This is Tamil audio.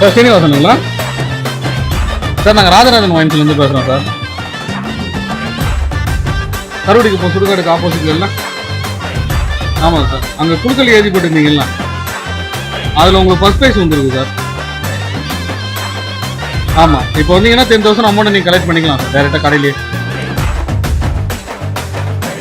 சார் சீனிவாசனுங்களா? சார் நாங்கள் ராஜராஜன் வாயின்ஸ்லேருந்து பேசுகிறோம் சார். கருவடிக்கு இப்போ சுடுகாடுக்கு ஆப்போசிட்ல இல்லை? ஆமாம் சார். அங்கே குழுக்கள் எழுதி போட்டிருந்தீங்களா? அதில் உங்களுக்கு ஃபர்ஸ்ட் ப்ரைஸ் வந்துருக்கு சார். ஆமாம், இப்போ வந்தீங்கன்னா 10,000 அமௌண்ட்டை நீங்கள் கலெக்ட் பண்ணிக்கலாம் சார் டேரெக்டாக கடையிலேயே.